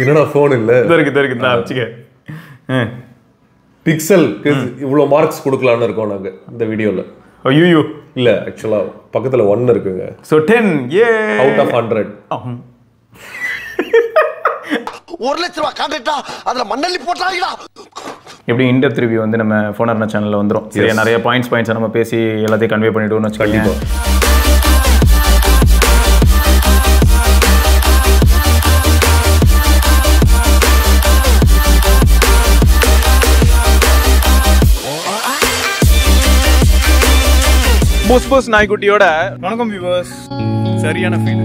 என்னடா ஃபோன் இல்ல இருக்கு நான் வச்சுக்க பிக்சலுக்கு இவ்வளோ மார்க்ஸ் கொடுக்கலான்னு இருக்கோம் நாங்க இந்த வீடியோல. ஐயோ இல்ல ஆக்சுவலா பக்கத்துல 1 இருக்குங்க. So 10 out of 100. 1 லட்ச ரூபா கான்ட்ராக்டா அதுல மண்ணள்ளி போட்டாங்களா. எப்படி இன்டெப்த் ரிவ்யூ வந்து நம்ம ஃபோனர்னா சேனல்ல வந்துரும். சரியா நிறைய பாயிண்ட்ஸ் நம்ம பேசி எல்லாத்தையும் கன்வே பண்ணிடுவோம்னு வச்சுக்கோங்க. போஸ் நாய்க்குட்டியோட வணக்கம் வியூவர்ஸ். சரியான ஃபீல்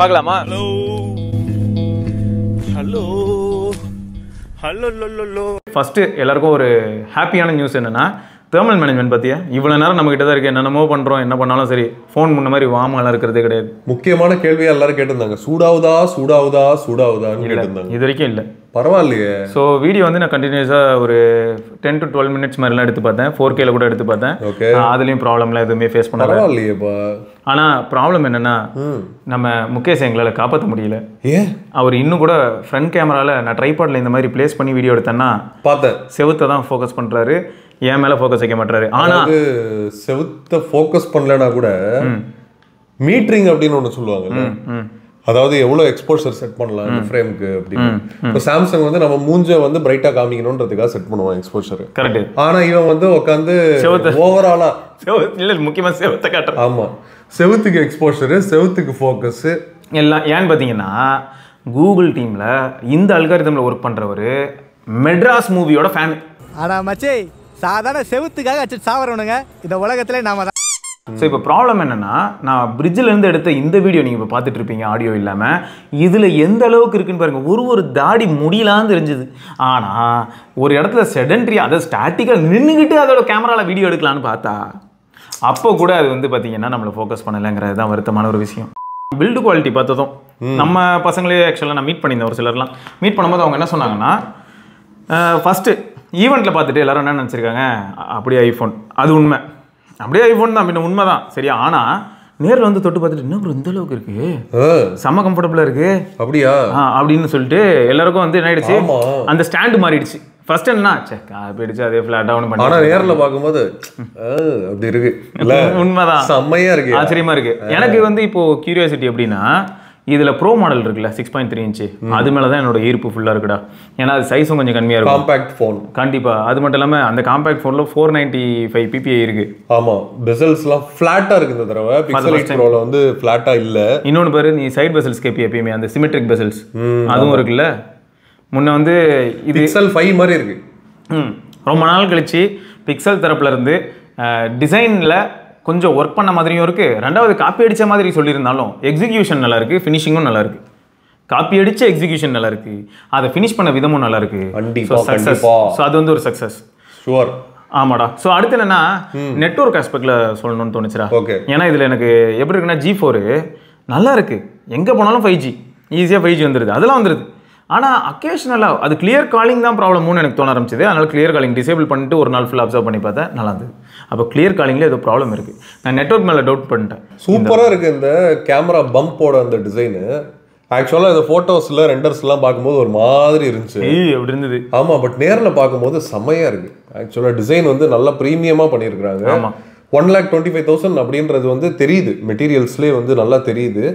பார்க்கலாமா? ஹலோ ஃபர்ஸ்ட் எல்லாருக்கும் ஒரு ஹாப்பியான நியூஸ் என்னன்னா, தெர்மல் மேனேஜ்மெண்ட் பத்தியா இவ்வளவு நேரம் நம்ம கிட்ட தான் இருக்கு. என்னென்னமோ பண்றோம், என்ன பண்ணாலும் சரி ஃபோன் முன்ன மாதிரி வார்மாக இருக்கிறதே கிடையாது. முக்கியமான கேள்வியா எல்லாரும் கேட்டிருந்தாங்க, சூடாவுதான்னு கேட்டிருந்தாங்க. இது வரைக்கும் இல்லை. பரவாயில்லையே. ஸோ வீடியோ வந்து நான் கண்டினியூஸாக ஒரு 10 to 12 minutes மாதிரிலாம் எடுத்து பார்த்தேன். 4Kல கூட எடுத்து பார்த்தேன். அதுலேயும் ப்ராப்ளம்லாம் எதுவுமே ஃபேஸ் பண்ண பரவாயில்லையேப்பா. ஆனால் ப்ராப்ளம் என்னன்னா, நம்ம முகேஷ் எங்களால் காப்பாற்ற முடியல. ஏன்? அவர் இன்னும் கூட ஃப்ரண்ட் கேமராவில் நான் ட்ரைபாட்ல இந்த மாதிரி பிளேஸ் பண்ணி வீடியோ எடுத்தேன்னா பார்த்தேன், செவுத்தை தான் ஃபோக்கஸ் பண்ணுறாரு, என் மேலே ஃபோக்கஸ் வைக்க மாட்டாரு. ஆனால் செவுத்தை ஃபோக்கஸ் பண்ணலன்னா கூட மீட்டரிங் அப்படின்னு ஒன்று சொல்லுவாங்க. அதாவது எவ்வளோ எக்ஸ்போஷர் செட் பண்ணலாம் இந்த ஃப்ரேமுக்கு அப்படின்னு. இப்போ சாம்சங் வந்து நம்ம மூஞ்ச வந்து பிரைட்டா காமிக்கணுன்றதுக்காக செட் பண்ணுவான் எக்ஸ்போஷர். கரெக்ட். ஆனா இவன் வந்து உட்காந்து ஓவராலா இல்ல முக்கியமா செவத்தை காட்டுற. ஆமா, செவுத்துக்கு எக்ஸ்போஷரு, செவுத்துக்கு ஃபோக்கஸ் எல்லாம். ஏன்னு பார்த்தீங்கன்னா கூகுள் டீம்ல இந்த அல்காரிதம்ல ஒர்க் பண்றவர் மெட்ராஸ் மூவியோட ஃபேன். ஆனா மச்சே சாதாரண செவுத்துக்காக அடிச்சு சாவறவனுங்க இந்த உலகத்துல நாம. ஸோ இப்போ ப்ராப்ளம் என்னென்னா, நான் பிரிட்ஜிலேருந்து எடுத்த இந்த வீடியோ நீங்கள் இப்போ பார்த்துட்டு இருப்பீங்க ஆடியோ இல்லாமல். இதில் எந்த அளவுக்கு இருக்குன்னு பாருங்கள். ஒரு தாடி முடியலான்னு தெரிஞ்சுது. ஆனால் ஒரு இடத்துல செடன்ட்ரி, அதை ஸ்டாட்டிக்காக நின்றுக்கிட்டு அதோட கேமராவில் வீடியோ எடுக்கலான்னு பார்த்தா அப்போ கூட அது வந்து பார்த்தீங்கன்னா நம்மளை ஃபோக்கஸ் பண்ணலைங்கிறது தான் வருத்தமான ஒரு விஷயம். பில்டு குவாலிட்டி பார்த்ததும் நம்ம பசங்களே ஆக்சுவலாக நான் மீட் பண்ணியிருந்தேன். ஒரு சிலர்லாம் மீட் பண்ணும்போது அவங்க என்ன சொன்னாங்கன்னா, ஃபஸ்ட்டு ஈவெண்ட்டில் பார்த்துட்டு எல்லோரும் என்ன நினச்சிருக்காங்க, அப்படியே ஐஃபோன். அது உண்மை, அப்படியே ஐஃபோன் தான், பின்ன உண்மை தான். சரியா? ஆனால் நேரில் வந்து தொட்டு பார்த்துட்டு என்ன ப்ரோ இந்த அளவுக்கு இருக்கு, செம்ம கம்ஃபர்டபுளாக இருக்கு அப்படியா அப்படின்னு சொல்லிட்டு எல்லாருக்கும் வந்து என்ன ஆயிடுச்சு, அந்த ஸ்டாண்டு மாறிடுச்சு. ஃபர்ஸ்ட் என்ன போயிடுச்சு, அதே ஃபிளாட்டாக ஒன்று பண்ணி. ஆனால் நேரில் பார்க்கும்போது அப்படி இருக்கு. உண்மைதான், செம்மையாக இருக்கு, ஆச்சரியமா இருக்கு. எனக்கு வந்து இப்போ கியூரியாசிட்டி எப்படின்னா, இதில் ப்ரோ மாடல் இருக்குல்ல 6.3 இன்ச்சு, அது மேலே தான் என்னோட ஈர்ப்பு ஃபுல்லாக இருக்குடா. ஏன்னா அது சைஸும் கொஞ்சம் கம்மியாக இருக்கும். காம்பேக்ட் ஃபோன் கண்டிப்பாக. அது மட்டும் இல்லாமல் அந்த காம்பேக்ட் ஃபோனில் 495 PPI இருக்கு. ஆமாம், பெசல்ஸ்லாம் ஃப்ளாட்டாக இருக்கு. இந்த தடவை பிக்சல் 8 ப்ரோவில் வந்து ஃப்ளாட்டாக இல்லை. இன்னொன்று பாரு, நீ சைட் பெசல்ஸ் கேப்பி எப்பயுமே அந்த சிமெட்ரிக் பெசல்ஸ் அதுவும் இருக்குல்ல. முன்ன வந்து இது பிக்சல் 5 மாதிரி இருக்கு. ரொம்ப நாள் கழிச்சு பிக்சல் தரப்புல இருந்து டிசைனில் கொஞ்சம் ஒர்க் பண்ண மாதிரியும் இருக்குது. ரெண்டாவது காப்பி அடித்த மாதிரி சொல்லியிருந்தாலும் எக்ஸிக்யூஷன் நல்லா இருக்குது, ஃபினிஷிங்கும் நல்லா இருக்குது. காப்பி அடித்த எக்ஸிக்யூஷன் நல்லா இருக்குது, அதை ஃபினிஷ் பண்ண விதமும் நல்லா இருக்குது. ஸோ அது வந்து ஒரு சக்ஸஸ். ஷுவர். ஆமாடா. ஸோ அடுத்து என்னன்னா, நெட்வொர்க் ஆஸ்பெக்டில் சொல்லணும்னு தோணுச்சுடா. ஓகே. ஏன்னா இதில் எனக்கு எப்படி இருக்குன்னா, G4 நல்லா இருக்குது, எங்கே போனாலும் 5G ஈஸியாக 5G வந்துடுது, அதெல்லாம் வந்துடுது. ஆனால் அக்கேஷனலாக அது கிளியர் காலிங் தான் ப்ராப்ளம்னு எனக்கு தோண ஆரம்பிச்சது. அதனால் கிளியர் காலிங் டிசேபிள் பண்ணிட்டு ஒரு நாள் ஃபுல்லாக அப்சர்வ் பண்ணி பார்த்தேன், நல்லா இருந்தது. அப்போ கிளியர் காலிங்கில் ஏதோ ப்ராப்ளம் இருக்குது. நான் நெட்வொர்க் மேலே டவுட் பண்ணிட்டேன். சூப்பராக இருக்குது இந்த கேமரா பம்போட அந்த டிசைனு. ஆக்சுவலாக இந்த ஃபோட்டோஸில் ரெண்டர்ஸ்லாம் பார்க்கும்போது ஒரு மாதிரி இருந்துச்சு, அப்படி இருந்தது. ஆமாம், பட் நேரில் பார்க்கும்போது செம்மையாக இருக்குது. ஆக்சுவலாக டிசைன் வந்து நல்லா ப்ரீமியமாக பண்ணியிருக்கிறாங்க. ஆமாம், 1,25,000 அப்படின்றது வந்து தெரியுது, மெட்டீரியல்ஸ்லேயே வந்து நல்லா தெரியுது.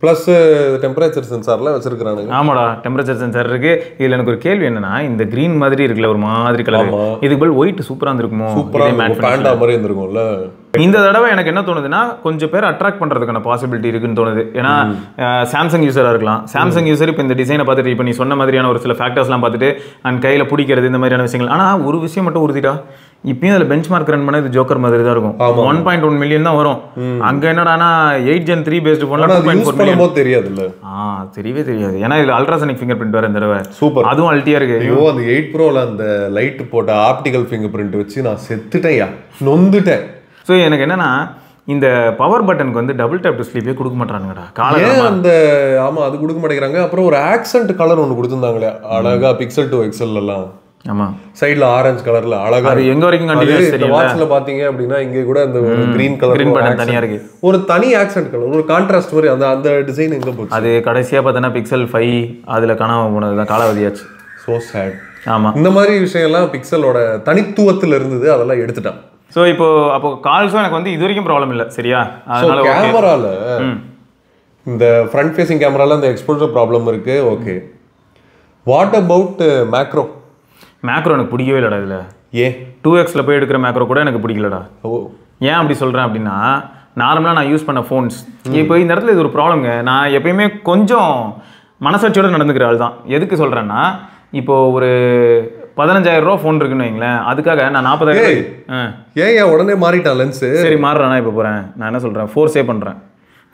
ப்ளஸ் டெம்பரேச்சர் சென்சார்லாம் வச்சிருக்கானுங்க. ஆமாடா, டெம்பரேச்சர் சென்சார் இருக்கு. இதில் எனக்கு ஒரு கேள்வி என்னன்னா, இந்த கிரீன் மாதிரி இருக்குல்ல ஒரு மாதிரி கலர், இதுக்கு பதில் ஒயிட் சூப்பராக இருந்திருக்குமோ? சூப்பராக பேண்டா மாதிரி இருந்திருக்கும்ல. இந்த தடவை எனக்கு என்ன தோணுதுன்னா, கொஞ்சம் பேர் அட்ராக்ட் பண்ணுறதுக்கான பாசிபிலிட்டி இருக்குன்னு தோணுது. ஏன்னா சாம்சங் யூஸராக இருக்கலாம். சாம்சங் யூஸர் இப்போ இந்த டிசைனை பார்த்துட்டு, இப்போ நீ சொன்ன மாதிரியான ஒரு சில ஃபேக்டர்ஸ்லாம் பார்த்துட்டு அண்ட் கையில் பிடிக்கிறது இந்த மாதிரியான விஷயங்கள். ஆனால் ஒரு விஷயம் மட்டும் உறுதிடா, இப்பயும் அதில் பெஞ்ச் மார்க் ரன் பண்ண இது ஜோக்கர் மாதிரி தான் இருக்கும். 1.1 மில்லியன் தான் வரும். அங்கே என்னடானா 8 Gen 3 பேஸ்டு ஃபோன்ல 2.4 மில்லியன் தெரியாதுல்ல. தெரியவே தெரியாது. ஏன்னா இதில் அல்ட்ராசோனிக் ஃபிங்கர் பிரிண்ட் வேறு இந்த தடவை. சூப்பர், அதுவும் அல்ட்டியா இருக்கு. ஐயோ, அந்த 8 ப்ரோவில் அந்த லைட் போட்ட ஆப்டிகல் ஃபிங்கர் பிரிண்ட் வச்சு நான் செத்துட்டேன்யா, நொந்துட்டேன். ஸோ எனக்கு என்னன்னா, இந்த பவர் பட்டனுக்கு வந்து டபுள் டேப் டு ஸ்லீப்பே கொடுக்க மாட்டாங்கடா காலையில. அந்த ஆமாம், அது கொடுக்க மாட்டேங்கிறாங்க. அப்புறம் ஒரு ஆக்சென்ட் கலர் ஒன்று கொடுத்துருந்தாங்களே அழகா, பிக்சல் 2 XL எல்லாம் ஆமா சைடுல ஆரஞ்சு கலர்ல அழகா அது எங்க வரைக்கும் கண்டினியூஸ் தெரியல. வாட்ச்ல பாத்தீங்க அப்படின்னா இங்க கூட அந்த கிரீன் பட்டன் தனியா இருக்கு. ஒரு தனி ஆக்சென்ட் கலர், ஒரு கான்ட்ராஸ்ட் மாதிரி அந்த அந்த டிசைன் எங்க போச்சு? அது கடைசியா பார்த்தா பிக்சல் 5 அதுல காணாம போனதுதான், காலாவதியாச்சு. So sad. ஆமா, இந்த மாதிரி விஷயம்லாம் பிக்சலோட தனித்துவத்துல இருந்தது, அதெல்லாம் எடுத்துட்டான். ஸோ அப்போ கால்ஸும் எனக்கு வந்து இது வரைக்கும் ப்ராப்ளம் இல்லை, சரியா? அதனால கேமரால இந்த ஃப்ரண்ட் ஃபேசிங் கேமரால இந்த எக்ஸ்போசர் ப்ராப்ளம் இருக்கு. Okay, what about macro? Macro எனக்கு பிடிக்கவே இல்லடா. இதுல 2xல போய் எடுக்கிற மேக்ரோ கூட எனக்கு பிடிக்கலடா. ஏன் அப்படி சொல்றேன் அப்படின்னா, நார்மலாக நான் யூஸ் பண்ண ஃபோன்ஸ் இப்போ இந்த இடத்துல இது ஒரு ப்ராப்ளம்ங்க. நான் எப்பயுமே கொஞ்சம் மனசாட்சியோடு நடந்துக்கிற ஆள் தான். எதுக்கு சொல்கிறேன்னா, இப்போது ஒரு 15,000 ரூபா ஃபோன் இருக்குன்னு வைங்களேன், அதுக்காக நான் 40,000 ஏன் உடனே மாறிட்டான் லென்ஸு? சரி மாறுறானா இப்போ போகிறேன், நான் என்ன சொல்கிறேன், ஃபோர்ஸே பண்ணுறேன்.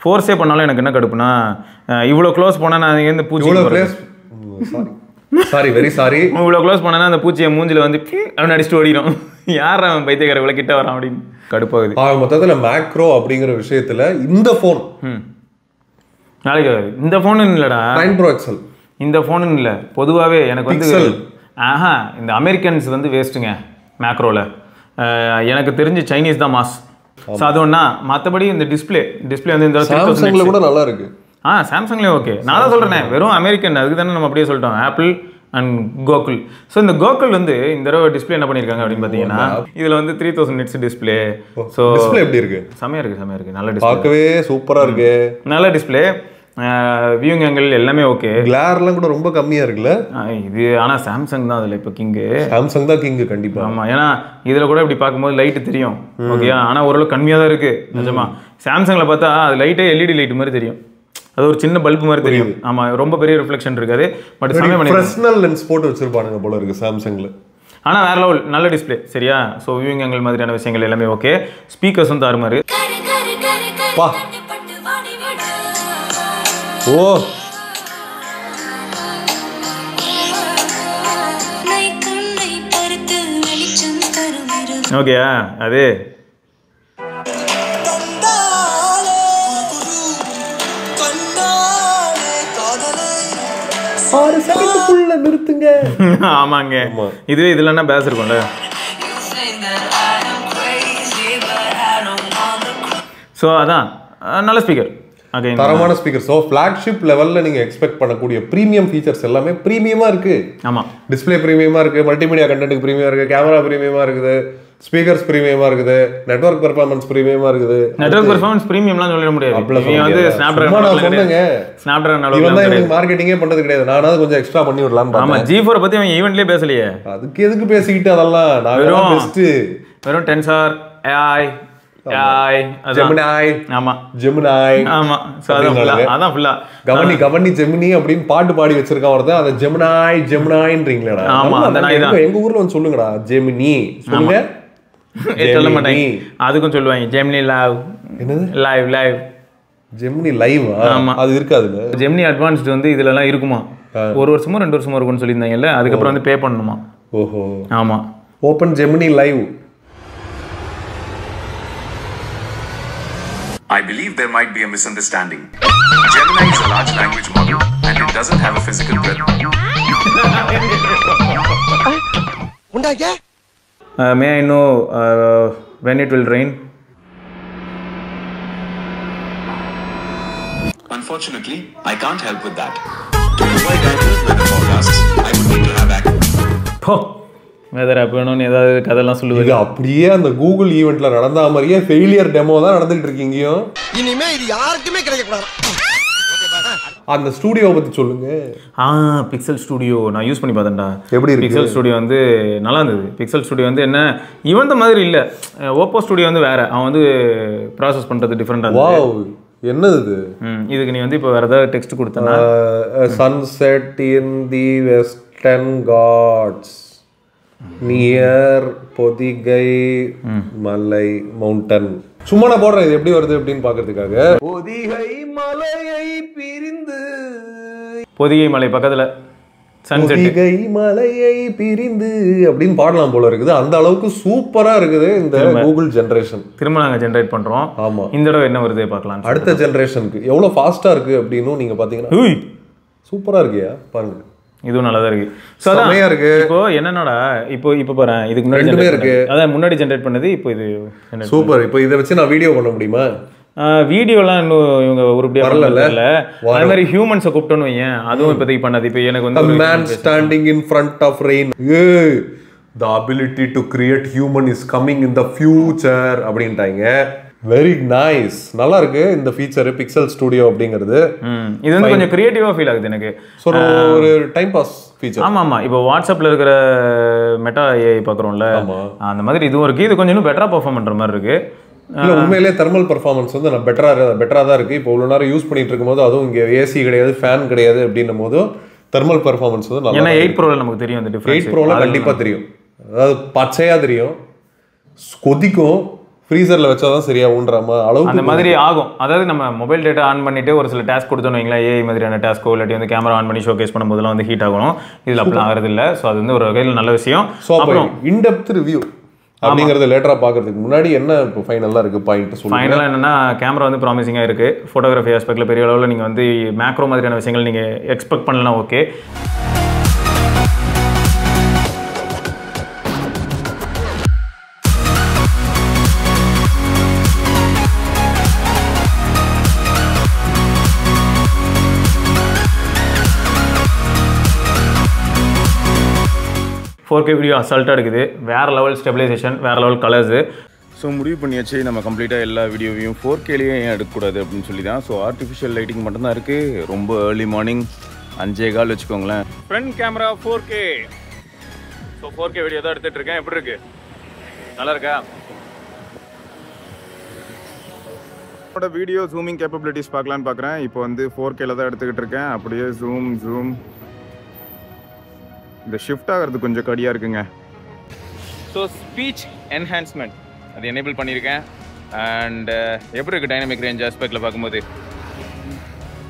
ஃபோர்ஸே பண்ணாலும் எனக்கு என்ன கடுப்புனா, இவ்வளோ க்ளோஸ் போனால் நான் இங்கேருந்து பூச்சி சாரி வெரி சாரி இவ்வளோ க்ளோஸ் பண்ணேன்னா அந்த பூச்சியை மூஞ்சில் வந்து அவன் அடிச்சுட்டு ஓடிடும். யார் அவன் பைத்தியக்கார இவ்வளோ கிட்ட வரான் அப்படின்னு கடுப்பாகுது. மொத்தத்தில் மேக்ரோ அப்படிங்கிற விஷயத்தில் இந்த ஃபோன் நாளைக்கு இந்த ஃபோனு இல்லைடா, 9 Pro XL இந்த ஃபோனு இல்லை, பொதுவாகவே எனக்கு வந்து இந்த அமெரிக்கன்ஸ் வந்து வேஸ்ட்டுங்க மேக்ரோவில். எனக்கு தெரிஞ்சு சைனீஸ் தான் மாஸ். ஸோ அது ஒன்றா, மற்றபடி இந்த டிஸ்பிளே வந்து இந்த சாம்சங்கில் கூட நல்லா இருக்கு. சாம்சங்லேயும் ஓகே. நான் தான் சொல்கிறேன் வெறும் அமெரிக்கன், அதுக்கு தானே நம்ம அப்படியே சொல்லிட்டோம் ஆப்பிள் அண்ட் கோகுல். ஸோ இந்த கோகுல் வந்து இந்த தடவை டிஸ்பிளே என்ன பண்ணியிருக்காங்க அப்படின்னு பார்த்தீங்கன்னா, இதில் வந்து 3000 nits டிஸ்பிளே. ஸோ டிஸ்பிளே எப்படி இருக்கு? செமையாக இருக்குது, நல்ல டிஸ்பிளே, பார்க்கவே சூப்பராக இருக்கு, நல்ல டிஸ்பிளே. வியூங் ஆங்கிள் எல்லாமே ஓகே. கிளார்லாம் கூட ரொம்ப கம்மியாக இருக்குல்ல இது. ஆனால் சாம்சங் தான் அதில் இப்போ கிங்கு. சாம்சங் தான் கிங்கு கண்டிப்பாக. ஆமாம், ஏன்னா இதில் கூட இப்படி பார்க்கும்போது லைட்டு தெரியும் ஓகே, ஆனால் ஓரளவு கம்மியாக தான் இருக்குது நிஜமா. சாம்சங்கில் பார்த்தா அது லைட்டே LED லைட் மாதிரி தெரியும், அது ஒரு சின்ன பல்ப் மாதிரி தெரியும். ஆமாம், ரொம்ப பெரிய ரிஃப்ளெக்ஷன் இருக்காது. பட் ப்ரொஃபஷனல் லென்ஸ் போட்டு வச்சிருப்பானுங்க போல இருக்கு சாம்சங்கில். ஆனால் வேற லெவல், நல்ல டிஸ்பிளே, சரியா? ஸோ வியூங் ஆங்கிள் மாதிரியான விஷயங்கள் எல்லாமே ஓகே. ஸ்பீக்கர்ஸும் தாறுமாறு. பா ஓ ஓகேயா? அது நிறுத்துங்க. ஆமாங்க, இதுவே இதுல என்ன பேஸ் இருக்கும்ல. ஸோ அதான் நல்ல ஸ்பீக்கர், தரமான ஸ்பீக்கர். ஸோ ஃபிளாக்ஷிப் லெவலில் நீங்கள் எக்ஸ்பெக்ட் பண்ணக்கூடிய ப்ரீமியம் ஃபீச்சர்ஸ் எல்லாமே ப்ரீமியமாக இருக்குது. ஆமாம், டிஸ்பிளே ப்ரீமியமாக இருக்குது, மல்டிமீடியா கண்டென்ட்டுக்கு ப்ரீமியமாக இருக்குது, கேமரா ப்ரீமியமாக இருக்குது, ஸ்பீக்கர்ஸ் ப்ரீமியமாக இருக்குது, நெட்வொர்க் பெர்ஃபார்மன்ஸ் ப்ரீமியமாக இருக்குது. நெட்வொர்க் பெர்ஃபார்மன்ஸ் ப்ரீமியம்லாம் சொல்ல முடியாது. நீங்க வந்து ஸ்னாப்டிராகன் இவன் மார்க்கெட்டிங்கே பண்ணுறது கிடையாது. நானாவது கொஞ்சம் எக்ஸ்ட்ரா பண்ணி விடலாம். ஆமாம், G4 பற்றி அவன் ஈவெண்ட்லேயே பேசலையே, அதுக்கு எதுக்கு பேசிக்கிட்டு அதெல்லாம். நான் வெறும் டென்சார் AI ஜெமினி. ஆமா ஜெமினி. ஆமா, சோ அதான் ஃபுல்லா கவனி ஜெமினி அப்படின்னு பாட்டு பாடி வச்சிருக்கான் ஒருத்தன். அத ஜெமினின்றீங்களா? ஆமா, அந்த நாய் தான். எங்க ஊர்ல வந்து சொல்லுங்கடா, ஜெமினி சொல்லுங்க. சொல்ல மாட்டாங்க, அதுக்கும் சொல்லுவாங்க ஜெமினி லைவ். என்னது லைவ்? ஜெமினி லைவ்? அது இருக்காதுங்க. ஜெமினி அட்வான்ஸ்டு வந்து இதுல எல்லாம் இருக்குமா, 1 வருஷமோ 2 வருஷமோ இருக்கும்னு சொல்லியிருந்தாங்கல்ல, அதுக்கப்புறம் வந்து பே பண்ணணுமா. ஓஹோ. ஆமா, open Gemini live. I believe there might be a misunderstanding. Gemini is a large language model and it doesn't have a physical breath. May I know when it will rain? Unfortunately, I can't help with that. To provide accurate weather forecasts, I would need to have accurate. Weather app வேணும்னு ஏதாவது கதெல்லாம் சொல்லுவாங்க. அப்படியே அந்த Google ஈவெண்ட்ல நடந்த மாதிரியே failure demo தான் நடந்துட்டு இருக்கீங்க. இனிமே இது யாருக்குமே கிடைக்க கூடாது. அந்த ஸ்டுடியோவை பத்தி சொல்லுங்க. பிக்சல் ஸ்டுடியோ நான் யூஸ் பண்ணி பார்த்தேன்டா. எப்படி இருக்கு? பிக்சல் ஸ்டுடியோ வந்து நல்லா இருந்தது. பிக்சல் ஸ்டுடியோ வந்து என்ன இவன் மாதிரி இல்லை, ஓப்போ ஸ்டுடியோ வந்து வேற, அவன் வந்து ப்ராசஸ் பண்றது டிஃப்ரெண்டா இருக்கு. வாவ், என்னது இது? இதுக்கு நீ வந்து இப்போ வேற ஏதாவது டெக்ஸ்ட் கொடுத்தனா, sunset in the Western Ghats near Pothigai மலை மவுண்டன். சும்மா நான் போடுறேன், இது எப்படி வருது அப்படின்னு பாக்குறதுக்காக. பொதிகை மலையை பிரிந்து, பொதிகை மலை பக்கத்துல பொதிகை மலையை பிரிந்து அப்படின்னு பாடலாம் போல இருக்குது. அந்த அளவுக்கு சூப்பரா இருக்குது இந்த கூகுள் ஜெனரேஷன். திரும்ப நாங்க ஜெனரேட் பண்றோம். ஆமா, இந்த தடவை என்ன வருது பார்க்கலாம். அடுத்த ஜெனரேஷனுக்கு எவ்வளவு ஃபாஸ்டா இருக்கு அப்படின்னு நீங்க பாத்தீங்கன்னா சூப்பரா இருக்கியா பாருங்க. இதுவும் நல்லா தான் இருக்கு. ஸோ செமையா இருக்கு. இப்போ என்னன்னா இப்போ பாரு, இதுக்கு முன்னாடி ரெண்டுமே இருக்கு. அதான் முன்னாடி ஜென்ரேட் பண்ணது, இப்போ இது சூப்பர். இப்போ இதை வச்சு நான் வீடியோ பண்ண முடியுமா? வீடியோலாம் இன்னும் இவங்க உருப்படியா வரல. அதே மாதிரி ஹியூமன்ஸை கூப்பிட்டோன்னு வையேன், அதுவும் இப்போதைக்கு பண்ணது. இப்போ எனக்கு வந்து man standing in front of rain, the ability to create human is coming in the future அப்படின்ட்டாங்க. வெரி நைஸ், நல்லா இருக்கு இந்த ஃபீச்சர் பிக்சல் ஸ்டுடியோ அப்படிங்கிறது. இது வந்து கொஞ்சம் கிரியேட்டிவா ஃபீல் ஆகுது எனக்கு. ஸோ ஒரு டைம் பாஸ் ஃபீச்சர். ஆமா இப்போ வாட்ஸ்அப்ல இருக்கிற மெட்டா ஏஐ பார்க்குறோம்ல, அந்த மாதிரி இதுவும் இருக்கு. இது கொஞ்சம் இன்னும் பெட்டரா பெர்ஃபார்ம் பண்ற மாதிரி இருக்கு. இல்லை உண்மையிலே தெர்மல் பர்ஃபார்மன்ஸ் வந்து நான் பெட்டராக தான் இருக்குது. இப்போ இவ்வளோ நேரம் யூஸ் பண்ணிட்டு இருக்கும்போது, அதுவும் இங்கே ஏசி கிடையாது, ஃபேன் கிடையாது அப்படின்னும் போது தெர்மல் பர்ஃபார்மன்ஸ் வந்து நல்லா. ஏன்னா 8 ப்ரோவில் நமக்கு தெரியும் அந்த டிஃபரன்ஸ். 8 ப்ரோவில் கண்டிப்பாக தெரியும், அதாவது பச்சையாக தெரியும், கொதிக்கும், ஃப்ரீசரில் வச்சா தான் சரியா ஊன்றாம அளவுக்கு அந்த மாதிரி ஆகும். அதாவது நம்ம மொபைல் டேட்டா ஆன் பண்ணிட்டு ஒரு சில டாஸ்க் கொடுத்தோன்னு வைங்களேன், ஏஐ மாதிரியான டாஸ்க்கோ இல்லாட்டி வந்து கேமரா ஆன் பண்ணி ஷோகேஸ் பண்ணும்போதெல்லாம் வந்து ஹீட் ஆகணும். இதில் அப்படிலாம் ஆகிறது இல்லை. ஸோ அது வந்து ஒரு வகையில் நல்ல விஷயம். ஸோ அப்புறம் இன்டெப்த் ரிவ்யூ அப்படிங்கிறது லேட்டரா பார்க்கறதுக்கு முன்னாடி என்ன இப்போ ஃபைனலாக இருக்குது பாயிண்ட் சொல்லுங்கள். ஃபைனலாக என்னன்னா, கேமரா வந்து ப்ராமிசிங்காக இருக்குது. ஃபோட்டோகிராஃபி ஆஸ்பெக்டில் பெரிய அளவில் நீங்கள் வந்து மேக்ரோ மாதிரியான விஷயங்கள் நீங்கள் எக்ஸ்பெக்ட் பண்ணலாம். ஓகே, ஃபோர் கே வீடியோ அசால்ட்டாக இருக்குது. வேறு லெவல் ஸ்டெபிலைசேஷன், வேறு லெவல் கலர்ஸு. ஸோ முடிவு பண்ணியாச்சு, நம்ம கம்ப்ளீட்டாக எல்லா வீடியோவையும் 4Kலேயே ஏன் எடுக்கக்கூடாது அப்படின்னு சொல்லி தான். ஸோ ஆர்டிஃபிஷியல் லைட்டிங் மட்டும்தான் இருக்குது. ரொம்ப ஏர்லி மார்னிங் 5:15 வச்சுக்கோங்களேன். Front camera 4K. So 4K video தான் எடுத்துகிட்டு இருக்கேன். எப்படி இருக்கு? நல்லா இருக்கா? என்னோட வீடியோ ஜூமிங் கேப்பபிலிட்டிஸ் பார்க்கலான்னு பார்க்குறேன். இப்போ வந்து 4Kல தான் எடுத்துக்கிட்டு இருக்கேன். அப்படியே ஜூம் இந்த ஷிஃப்ட் ஆகிறது கொஞ்சம் கடியாக இருக்குங்க. ஸோ ஸ்பீச் என்ஹான்ஸ்மெண்ட் அது எனேபிள் பண்ணியிருக்கேன். அண்ட் எப்படி இருக்குது டைனமிக் ரேஞ்ச் ஆஸ்பெக்டில் பார்க்கும்போது?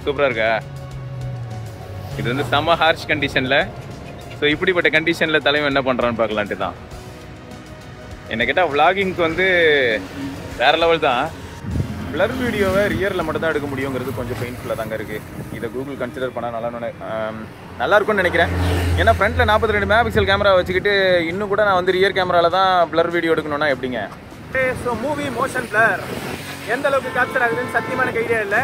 சூப்பராக இருக்கா? இது வந்து செம்ம ஹார்ஷ் கண்டிஷனில். ஸோ இப்படிப்பட்ட கண்டிஷனில் தலைவன் என்ன பண்ணுறான்னு பார்க்கலான்ட்டு தான். என்ன கேட்டால் விளாகிங்க்கு வந்து வேறு லெவல் தான். பிளர் வீடியோவை ரியரில் மட்டும் தான் எடுக்க முடியுங்கிறது கொஞ்சம் பெயின்ஃபுல்லாக தாங்க இருக்குது. இதை கூகுள் கன்சிடர் பண்ணால் நல்லா இருக்கும்னு நினைக்கிறேன். ஏன்னா ஃப்ரண்ட்டில் 42 மெகாபிக்சல் கேமரா வச்சுக்கிட்டு இன்னும் கூட நான் வந்து ரியர் கேமராவில் தான் பிளர் வீடியோ எடுக்கணும்னா எப்படிங்க? ஸோ மூவி மோஷன் பிளர் எந்த அளவுக்கு கேப்சர் ஆகுதுன்னு சத்தியமாக எனக்கு ஐடியா இல்லை.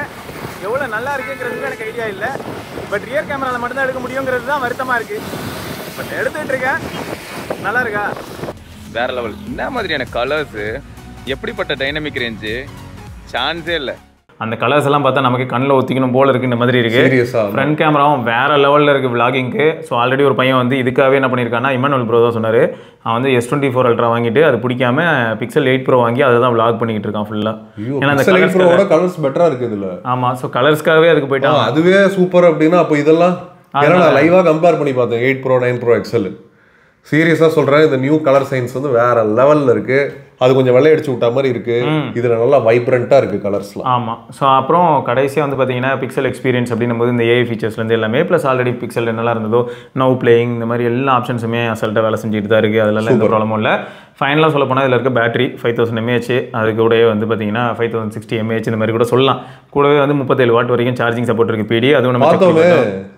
எவ்வளோ நல்லா இருக்குங்கிறதுக்கு எனக்கு ஐடியா இல்லை. பட் ரியர் கேமராவில் மட்டும்தான் எடுக்க முடியுங்கிறது தான் வருத்தமாக இருக்குது. பட் எடுத்துகிட்டு இருக்கேன். நல்லா இருக்கா? வேற லெவல். என்ன மாதிரியான கலர்ஸு, எப்படிப்பட்ட டைனமிக் ரேஞ்சு, சான்ஸே இல்லை. அந்த கலர்ஸ் எல்லாம் பார்த்தா நமக்கு கண்ணில் ஒத்திக்கணும் போல இருக்கு. இந்த மாதிரி இருக்கு. ஃப்ரண்ட் கேமராவும் வேற லெவலில் இருக்கு விளாகிங்க்கு. ஸோ ஆல்ரெடி ஒரு பையன் வந்து இதுக்காகவே என்ன பண்ணியிருக்கான்னா, இமானுவல் ப்ரோ தான் சொன்னார். அவன் வந்து S24 Ultra வாங்கிட்டு அது பிடிக்காம Pixel 8 Pro வாங்கி அதை தான் விளாக் பண்ணிக்கிட்டு இருக்கான் ஃபுல்லாக. ஏன்னா அந்த கலர்ஸ் பெட்டரா இருக்கு இதுல. ஆமாம், ஸோ கலர்ஸ்க்காகவே அதுக்கு போயிட்டான். அதுவே சூப்பர் அப்படின்னா அப்போ இதெல்லாம் ஏன்னா நான் லைவாக கம்பேர் பண்ணி பார்த்தேன் 8 Pro 9 Pro XL. சீரியஸாக சொல்கிறேன், இந்த நியூ கலர் சயின்ஸ் வந்து வேற லெவலில் இருக்கு. அது கொஞ்சம் வெள்ளையடிச்சு விட்ட மாதிரி இருக்கு. இதில் நல்லா வைப்ரண்ட்டாக இருக்கு கலர்ஸ்லாம். ஆமாம். ஸோ அப்புறம் கடைசியாக வந்து பார்த்தீங்கன்னா பிக்சல் எக்ஸ்பீரியன்ஸ் அப்படின்னும் போது இந்த ஏஐ ஃபீச்சர்ஸ்லேருந்து எல்லாமே ப்ளஸ் ஆல்ரெடி பிக்சல் என்னெல்லாம் இருந்ததோ நவ் பிளேயிங் இந்த மாதிரி எல்லா ஆப்ஷன்ஸுமே அசல்ட்டாக வேலை செஞ்சுட்டு தான் இருக்குது. அதெல்லாம் எந்த ப்ராப்ளமும் இல்லை. ஃபைனலாக சொல்ல போனால் இதில் இருக்க பேட்டரி 5000 mAh, அது கூடவே வந்து பார்த்தீங்கன்னா 5060 mAh இந்த மாதிரி கூட சொல்லலாம். கூடவே வந்து 37 வாட் வரைக்கும் சார்ஜிங் சப்போர்ட் இருக்குது. பிடி அதுவும் நம்ம பார்த்தோமே.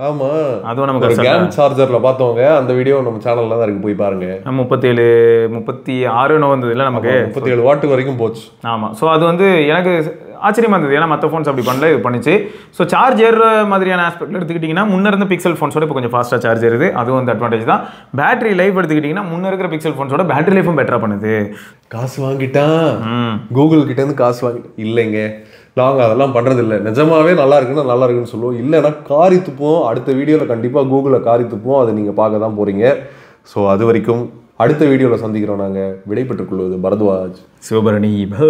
ஆமாம், அதுவும் நமக்கு கேம் சார்ஜரில் பார்த்தவங்க அந்த வீடியோ நம்ம சேனலில் தான் இருக்குது, போய் பாருங்க. 36 வந்தது இல்லை நமக்கு 37 வாட் வரைக்கும் போச்சு. ஆமாம். ஸோ அது வந்து எனக்கு ஆச்சரியமாக இருந்தது. ஏன்னா மற்ற ஃபோன்ஸ் அப்படி பண்ணல, இது பண்ணிச்சு. ஸோ சார்ஜ் ஏறுற மாதிரியான ஆஸ்பெக்டில் எடுத்துக்கிட்டிங்கன்னா முன்னே இருந்த பிக்சல் ஃபோன்ஸோட இப்போ கொஞ்சம் ஃபாஸ்ட்டாக சார்ஜ் ஏறுது. அதுவும் வந்து அட்வான்டேஜ் தான். பேட்டரி லைஃப் எடுத்துக்கிட்டிங்கன்னா முன்னே இருக்கிற பிக்சல் ஃபோன்ஸோட பேட்டரி லைஃபும் பெட்டராக பண்ணுது. காசு வாங்கிட்டான் கூகுள் கிட்டேருந்து, காசு வாங்கிட்டு இல்லைங்க நாங்கள் அதெல்லாம் பண்ணுறது இல்லை. நிஜமாவே நல்லா இருக்குன்னு சொல்லுவோம். இல்லைன்னா காரி துப்போம். அடுத்த வீடியோவில் கண்டிப்பாக கூகுளில் காரி துப்போம். அதை நீங்கள் பார்க்க தான் போகிறீங்க. ஸோ அது வரைக்கும் அடுத்த வீடியோவில் சந்திக்கிறோம். நாங்கள் விடைபெற்றுக் கொள்வது பரத்வாஜ், சிவபரணி. பை.